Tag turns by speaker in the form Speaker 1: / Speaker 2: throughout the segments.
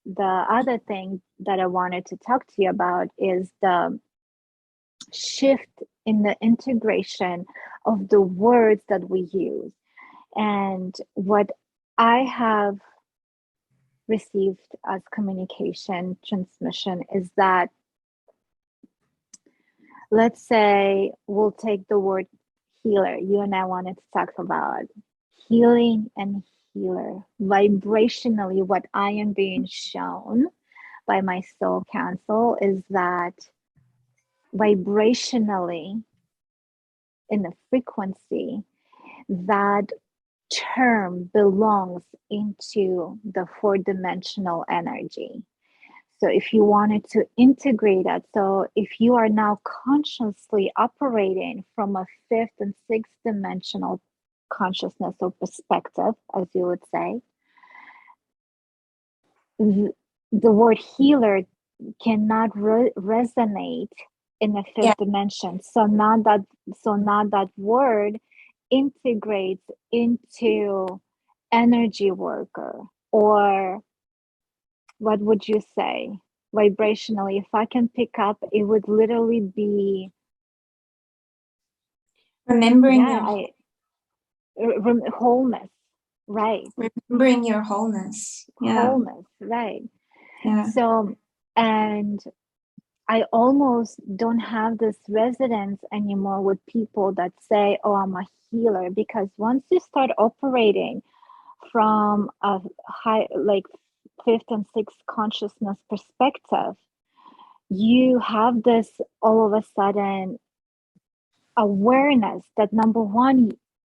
Speaker 1: the other thing that I wanted to talk to you about is the shift in the integration of the words that we use. And what I have received as communication transmission is that, let's say we'll take the word healer. You and I wanted to talk about healing and healer. Vibrationally, what I am being shown by my soul council is that vibrationally, in the frequency, that term belongs into the four-dimensional energy. So if you wanted to integrate that, so if you are now consciously operating from a fifth and sixth dimensional consciousness or perspective, as you would say, the word healer cannot resonate in the fifth dimension. So now that word integrates into energy worker, or what would you say vibrationally? If I can pick up, it would literally be
Speaker 2: remembering
Speaker 1: wholeness, right?
Speaker 2: Remembering your wholeness.
Speaker 1: Wholeness, right?
Speaker 2: Yeah.
Speaker 1: So, and I almost don't have this resonance anymore with people that say, oh, I'm a healer, because once you start operating from a high, like fifth and sixth consciousness perspective, you have this all of a sudden awareness that, number one,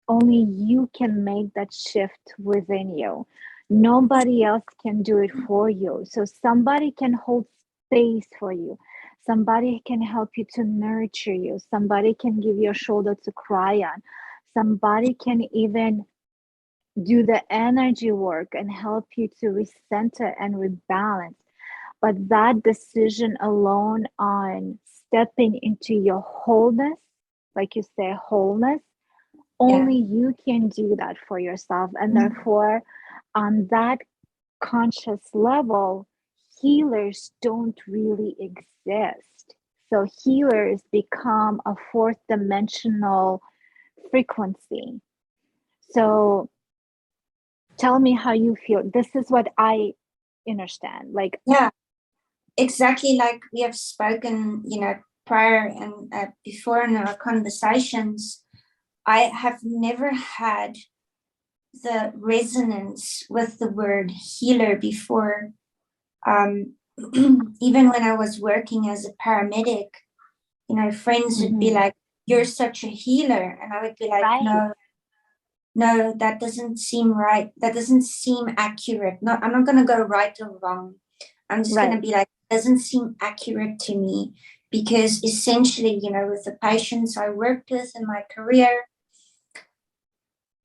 Speaker 1: only you can make that shift within you. Nobody else can do it for you. So somebody can hold space for you. Somebody can help you to nurture you. Somebody can give you a shoulder to cry on. Somebody can even do the energy work and help you to recenter and rebalance. But that decision alone on stepping into your wholeness, like you say, wholeness, only you can do that for yourself. And therefore, on that conscious level, healers don't really exist. So healers become a fourth dimensional frequency. So tell me how you feel. This is what I understand. Like,
Speaker 2: yeah, exactly like we have spoken, prior and before in our conversations. I have never had the resonance with the word healer before. Even when I was working as a paramedic, friends would be like, you're such a healer. And I would be like,
Speaker 1: right.
Speaker 2: No, that doesn't seem right. That doesn't seem accurate. No, I'm not going to go right or wrong. I'm just going to be like, it doesn't seem accurate to me, because essentially, with the patients I worked with in my career,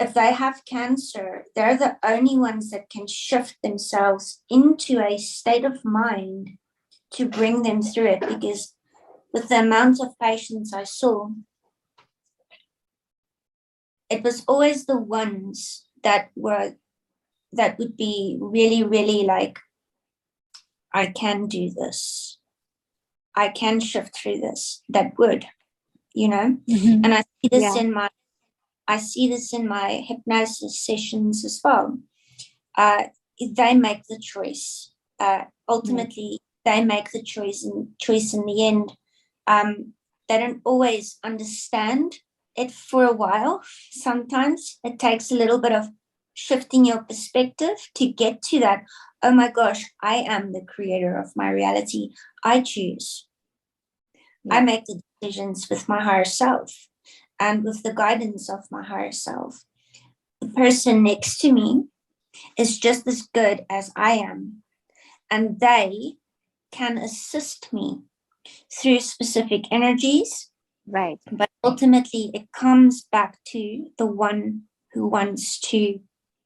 Speaker 2: if they have cancer, they're the only ones that can shift themselves into a state of mind to bring them through it. Because with the amount of patients I saw, it was always the ones that would be really, really like, I can do this. I can shift through this. That would, and I see this in my hypnosis sessions as well. They make the choice. Ultimately, they make the choice in the end. They don't always understand it for a while. Sometimes it takes a little bit of shifting your perspective to get to that, oh my gosh, I am the creator of my reality. I choose. I make the decisions with my higher self and with the guidance of my higher self. The person next to me is just as good as I am, and they can assist me through specific energies.
Speaker 1: Right.
Speaker 2: But ultimately, it comes back to the one who wants to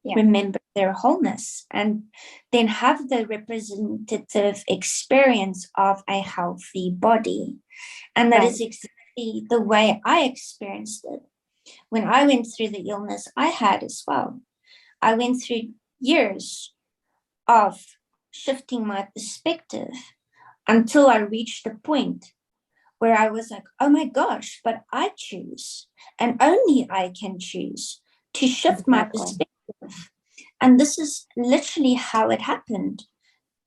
Speaker 2: remember their wholeness and then have the representative experience of a healthy body. And that is exactly the way I experienced it. When I went through the illness I had as well, I went through years of shifting my perspective until I reached the point where I was like, oh my gosh, but I choose, and only I can choose to shift my
Speaker 1: Exactly.
Speaker 2: perspective. And this is literally how it happened.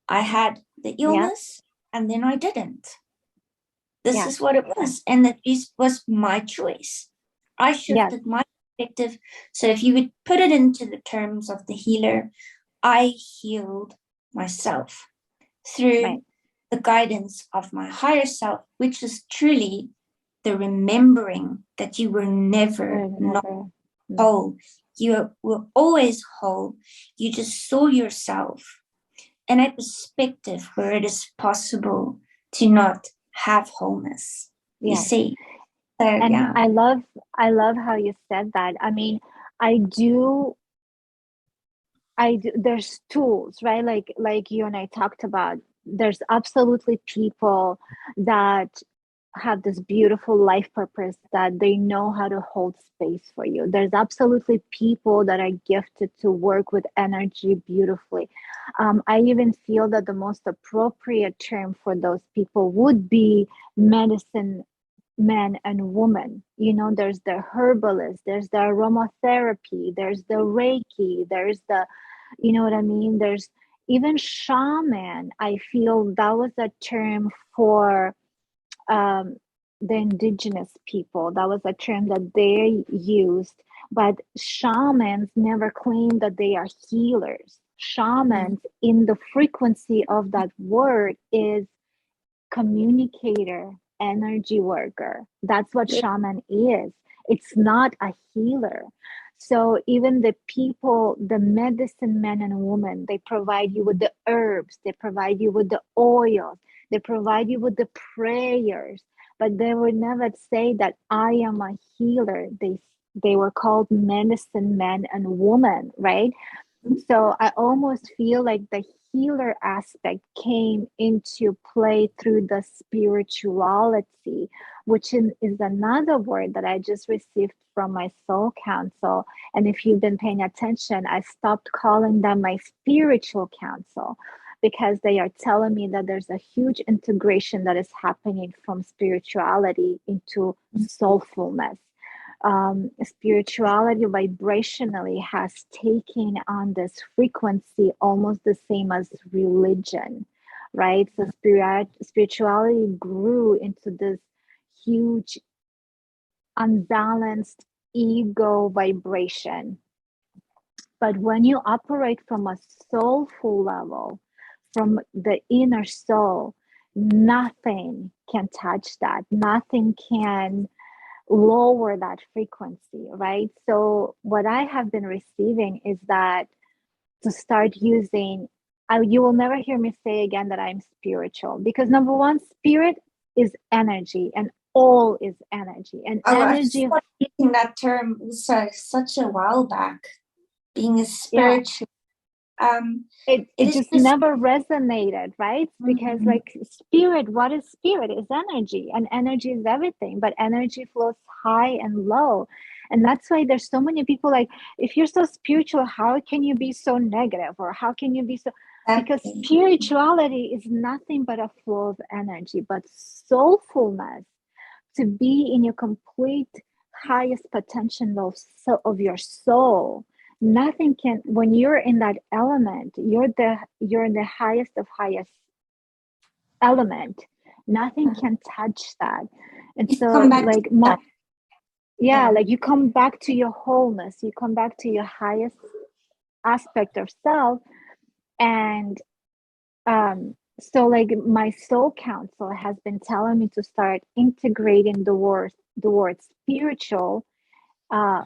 Speaker 2: I had the
Speaker 1: Yep.
Speaker 2: illness and then I didn't. This
Speaker 1: Yes.
Speaker 2: is what it was. And that was my choice. I
Speaker 1: Yes.
Speaker 2: shifted my perspective. So if you would put it into the terms of the healer, I healed myself through
Speaker 1: Right.
Speaker 2: the guidance of my higher self, which is truly the remembering that you were never
Speaker 1: We're
Speaker 2: not
Speaker 1: never.
Speaker 2: whole. You were always whole. You just saw yourself in a perspective where it is possible to not have wholeness. You
Speaker 1: Yes.
Speaker 2: see? So
Speaker 1: And
Speaker 2: yeah.
Speaker 1: I love how you said that. I mean, I do there's tools, right? Like you and I talked about. There's absolutely people that have this beautiful life purpose that they know how to hold space for you. There's absolutely people that are gifted to work with energy beautifully. I even feel that the most appropriate term for those people would be medicine men and women. There's the herbalist, there's the aromatherapy, there's the Reiki, there's the, you know what I mean? There's even shaman. I feel that was a term for um, the indigenous people. That was a term that they used, but shamans never claim that they are healers. Shamans, in the frequency of that word, is communicator, energy worker. That's what
Speaker 2: Yeah.
Speaker 1: shaman is. It's not a healer. So even the people, the medicine men and women, they provide you with the herbs, they provide you with the oils, they provide you with the prayers, but they would never say that I am a healer. They were called medicine men and women, right? So I almost feel like the healer aspect came into play through the spirituality, which is another word that I just received from my soul council. And if you've been paying attention, I stopped calling them my spiritual council because they are telling me that there's a huge integration that is happening from spirituality into soulfulness. Spirituality vibrationally has taken on this frequency almost the same as religion, right? So spirituality grew into this huge unbalanced ego vibration. But when you operate from a soulful level, from the inner soul, nothing can touch that. Nothing can lower that frequency, right? So what I have been receiving is that to start using, you will never hear me say again that I'm spiritual, because number one, spirit is energy and all is energy, and
Speaker 2: Oh, I
Speaker 1: energy,
Speaker 2: started using that term such a while back. Being a
Speaker 1: yeah,
Speaker 2: spiritual,
Speaker 1: it
Speaker 2: it is
Speaker 1: just
Speaker 2: just
Speaker 1: never resonated, right? Because
Speaker 2: mm,
Speaker 1: like spirit, what is spirit? Is energy, and energy is everything, but energy flows high and low. And that's why there's so many people like, if you're so spiritual, how can you be so negative, or how can you be so, because
Speaker 2: exactly.
Speaker 1: spirituality is nothing but a flow of energy. But soulfulness, to be in your complete highest potential of your soul, nothing can, when you're in that element, you're in the highest of highest element, nothing can touch that. And
Speaker 2: You come
Speaker 1: so
Speaker 2: back to
Speaker 1: like my,
Speaker 2: that.
Speaker 1: yeah,
Speaker 2: Yeah.
Speaker 1: like you come back to your wholeness, you come back to your highest aspect of self. And so like my soul council has been telling me to start integrating the word spiritual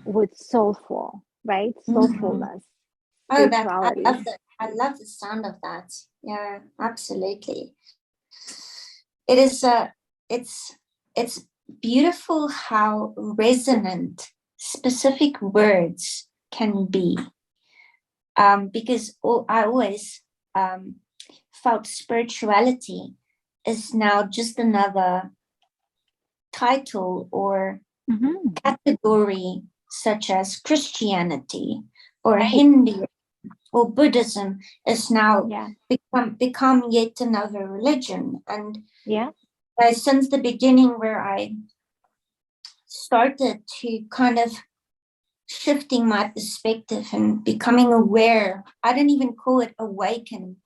Speaker 1: with soulful, right?
Speaker 2: Mhm.
Speaker 1: Soulfulness,
Speaker 2: Oh, that I
Speaker 1: spirituality.
Speaker 2: love that. I love the sound of that. Yeah, absolutely. It is it's beautiful how resonant specific words can be. Because I always felt spirituality is now just another title or
Speaker 1: Mm-hmm.
Speaker 2: category, such as Christianity or
Speaker 1: Right.
Speaker 2: Hindu. or Buddhism is now
Speaker 1: Yeah.
Speaker 2: become yet another religion. And
Speaker 1: Yeah.
Speaker 2: since the beginning, where I started to kind of shifting my perspective and becoming aware, I don't even call it awaken,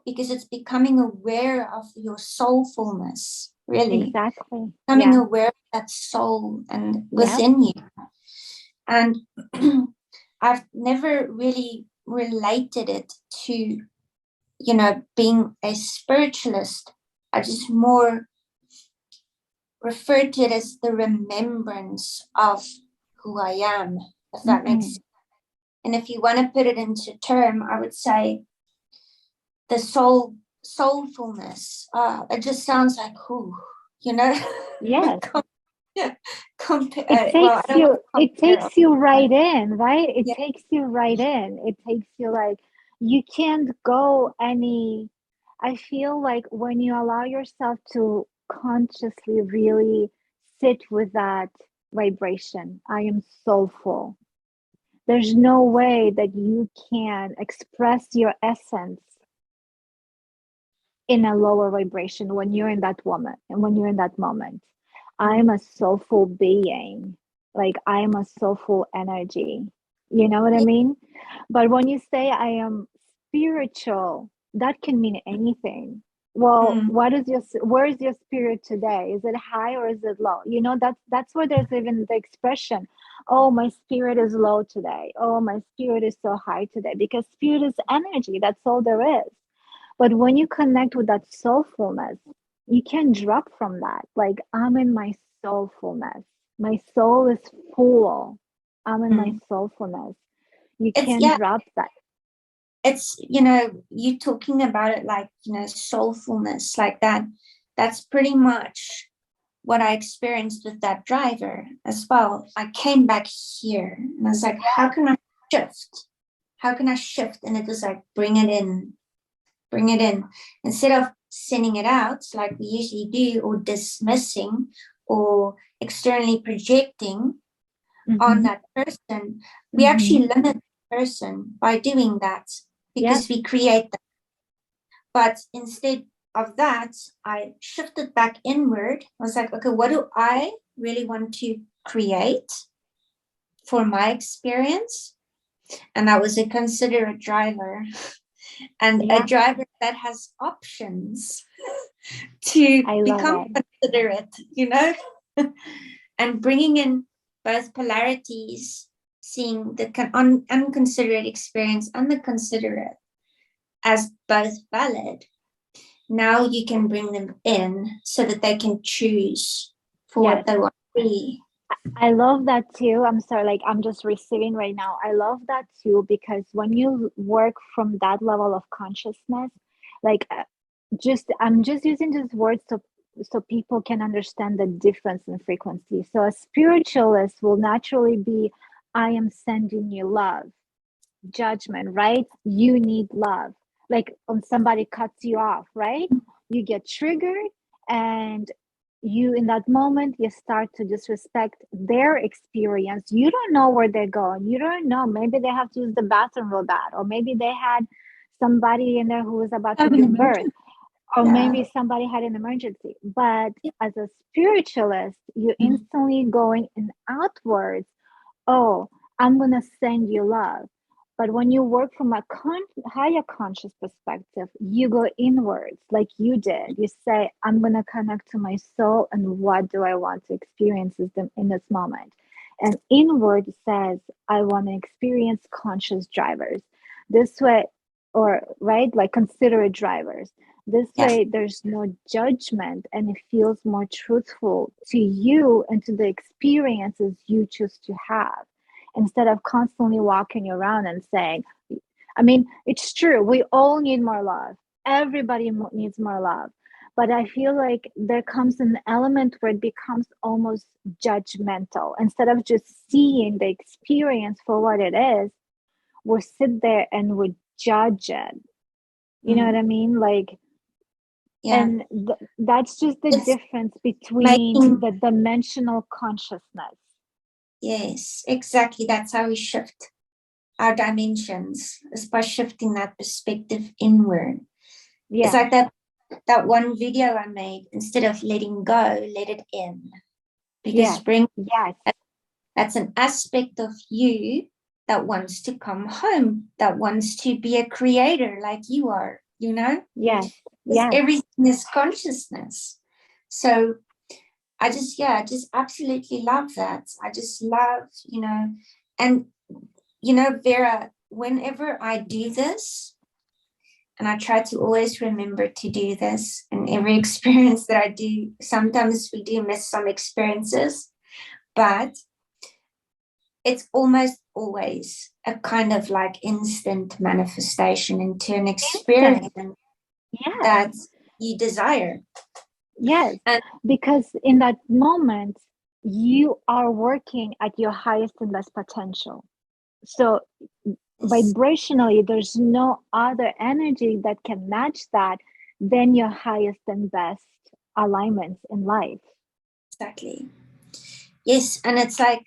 Speaker 2: because it's becoming aware of your soulfulness, really
Speaker 1: Exactly.
Speaker 2: becoming
Speaker 1: Yeah.
Speaker 2: aware of that soul and
Speaker 1: Yeah.
Speaker 2: within you. And I've never really related it to, being a spiritualist. I just more refer to it as the remembrance of who I am, if that makes sense. And if you want to put it into term, I would say the soulfulness. It just sounds like who, you know.
Speaker 1: Yes.
Speaker 2: Well, I don't want to
Speaker 1: It
Speaker 2: compare.
Speaker 1: takes you right in, right? It
Speaker 2: Yeah.
Speaker 1: takes you right in. It takes you like, you can't go any, I feel like when you allow yourself to consciously really sit with that vibration, I am soulful. There's no way that you can express your essence in a lower vibration when you're in that moment and when you're in that moment. I'm a soulful being. Like I'm a soulful energy. You know what I
Speaker 2: Yeah.
Speaker 1: mean? But when you say I am spiritual, that can mean anything. Well,
Speaker 2: Mm,
Speaker 1: where is your spirit today? Is it high or is it low? You know, that's where there's even the expression, oh, my spirit is low today. Oh, my spirit is so high today. Because spirit is energy. That's all there is. But when you connect with that soulfulness, you can drop from that. Like, I'm in my soulfulness. My soul is full. I'm in my
Speaker 2: mm.
Speaker 1: soulfulness. You
Speaker 2: It's
Speaker 1: can
Speaker 2: yeah,
Speaker 1: drop that.
Speaker 2: it's you talking about it like soulfulness like that. That's pretty much what I experienced with that driver as well. I came back here and I was like, how can I shift? How can I shift? And it was like, bring it in. Instead of sending it out like we usually do, or dismissing or externally projecting on
Speaker 1: Mm-hmm.
Speaker 2: that person, we
Speaker 1: Mm-hmm.
Speaker 2: actually limit the person by doing that
Speaker 1: Yep.
Speaker 2: because we create that. But instead of that, I shifted back inward. I was like, okay, what do I really want to create for my experience? And I was a considerate driver, and a
Speaker 1: Yeah.
Speaker 2: driver that has options to
Speaker 1: I love
Speaker 2: become
Speaker 1: it.
Speaker 2: considerate, and bringing in both polarities, seeing the unconsiderate experience and the considerate as both valid. Now you can bring them in so that they can choose for what
Speaker 1: Yes.
Speaker 2: they want to be.
Speaker 1: I love that too. I'm sorry, like I'm just receiving right now. I love that too because when you work from that level of consciousness, like just I'm just using these words so people can understand the difference in frequency. So a spiritualist will naturally be, I am sending you love, judgment, right? You need love. Like when somebody cuts you off, right? You get triggered and you in that moment you start to disrespect their experience. You don't know where they're going. You don't know. Maybe they have to use the bathroom real bad, or maybe they had somebody in there who was about to
Speaker 2: Have an
Speaker 1: give birth,
Speaker 2: emergency.
Speaker 1: or
Speaker 2: Yeah.
Speaker 1: maybe somebody had an emergency. But as a spiritualist, you
Speaker 2: Mm.
Speaker 1: instantly going in outwards, oh, I'm going to send you love. But when you work from a higher conscious perspective, you go inwards like you did. You say, I'm going to connect to my soul and what do I want to experience in this moment. And inward says, I want to experience conscious drivers. This way, or right, like considerate drivers. This
Speaker 2: Yeah.
Speaker 1: way, there's no judgment and it feels more truthful to you and to the experiences you choose to have instead of constantly walking around and saying, I mean, it's true, we all need more love. Everybody needs more love. But I feel like there comes an element where it becomes almost judgmental. Instead of just seeing the experience for what it is, we'll sit there and we judge it. You know what
Speaker 2: Mm.
Speaker 1: I mean? Like,
Speaker 2: Yeah.
Speaker 1: and that's just the
Speaker 2: It's
Speaker 1: difference between
Speaker 2: making,
Speaker 1: the dimensional consciousness.
Speaker 2: yes, exactly. That's how we shift. our dimensions is by shifting that perspective inward. It's
Speaker 1: Yeah.
Speaker 2: like that one video I made, instead of letting go, let it in. Because
Speaker 1: Yes.
Speaker 2: spring,
Speaker 1: Yes.
Speaker 2: that's an aspect of you that wants to come home, that wants to be a creator like you are, you know?
Speaker 1: Yes.
Speaker 2: Because
Speaker 1: Yes.
Speaker 2: everything is consciousness. So I just absolutely love that. I just love, and, Vera, whenever I do this, and I try to always remember to do this in every experience that I do. Sometimes we do miss some experiences, but it's almost always a kind of like instant manifestation into an experience
Speaker 1: Yes.
Speaker 2: that you desire.
Speaker 1: Yes.
Speaker 2: And
Speaker 1: Because in that moment, you are working at your highest and best potential. So vibrationally, there's no other energy that can match that than your highest and best alignments in life.
Speaker 2: exactly. Yes. And it's like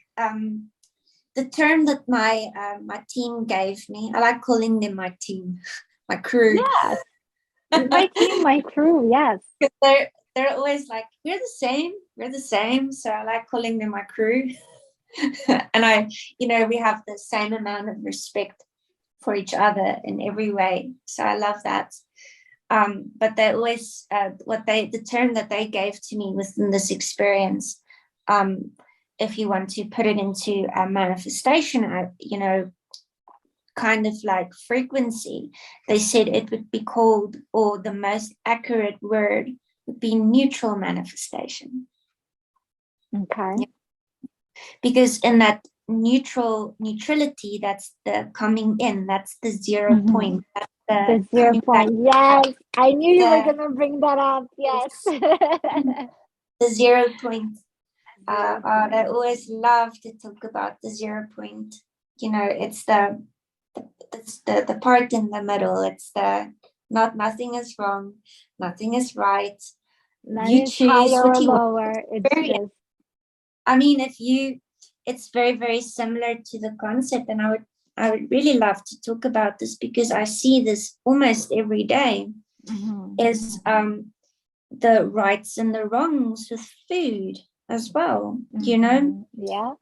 Speaker 2: the term that my team gave me, I like calling them my team, my crew.
Speaker 1: Yes. My team, my crew, yes.
Speaker 2: They're always like, we're the same. So I like calling them my crew. And we have the same amount of respect for each other in every way. So I love that. But they always, the term that they gave to me within this experience, if you want to put it into a manifestation, kind of like frequency, they said it would be called, or the most accurate word would be neutral manifestation.
Speaker 1: Okay.
Speaker 2: Yeah. Because in that neutrality, that's the coming in, that's the 0 point, that's
Speaker 1: The
Speaker 2: the
Speaker 1: 0
Speaker 2: coming back.
Speaker 1: point. Yes. I knew you were
Speaker 2: The,
Speaker 1: going to bring that up. Yes.
Speaker 2: the 0 point.
Speaker 1: 0 point.
Speaker 2: I always love to talk about the 0 point. It's the part in the middle. It's the nothing is wrong, nothing is right.
Speaker 1: None
Speaker 2: You
Speaker 1: is
Speaker 2: choose
Speaker 1: higher
Speaker 2: what
Speaker 1: or
Speaker 2: you want
Speaker 1: lower.
Speaker 2: to
Speaker 1: It's
Speaker 2: experience.
Speaker 1: just.
Speaker 2: I mean, it's very, very similar to the concept, and I would really love to talk about this because I see this almost every day. Is the rights and the wrongs with food as well.
Speaker 1: Yeah. Yeah.